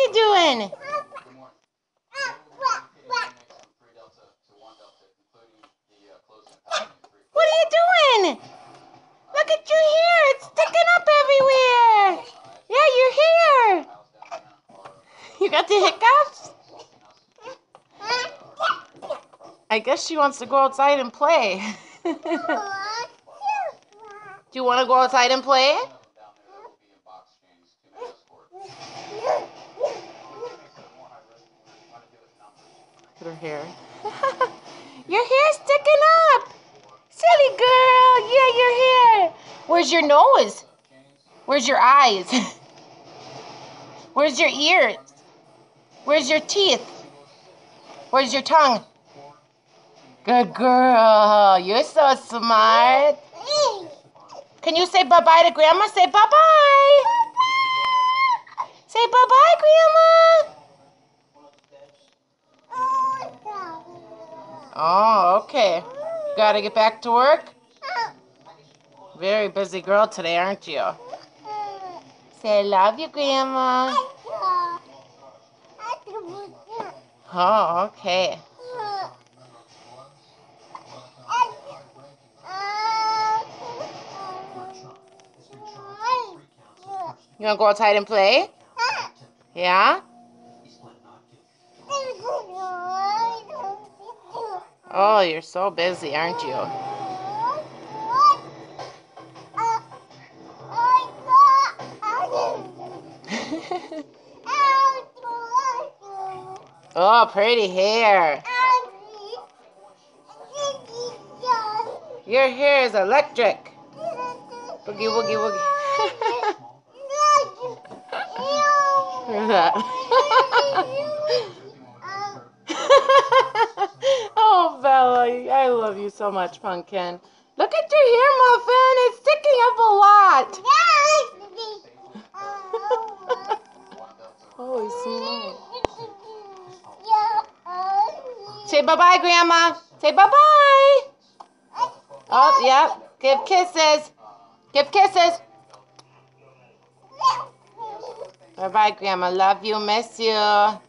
you doing? What are you doing? Look at your hair. It's sticking up everywhere. Yeah, your hair. You got the hiccups? I guess she wants to go outside and play. Do you want to go outside and play? Look at her hair. Your hair's sticking up. Silly girl. Yeah, your hair. Where's your nose? Where's your eyes? Where's your ears? Where's your teeth? Where's your tongue? Good girl. You're so smart. Can you say bye-bye to Grandma? Say bye-bye. Say bye-bye, Grandma. Oh, okay. Gotta get back to work? Very busy girl today, aren't you? Say I love you, Grandma. Oh, okay. You wanna go outside and play? Yeah? Oh, you're so busy, aren't you? Oh, pretty hair. Your hair is electric. Boogie, woogie, woogie. Look at that. Oh, Bella, I love you so much, Pumpkin. Look at your hair, Muffin. It's sticking up a lot. Oh, he's smart. Say bye-bye, Grandma. Say bye-bye. Oh, yeah. Give kisses. Give kisses. Bye-bye, Grandma. Love you. Miss you.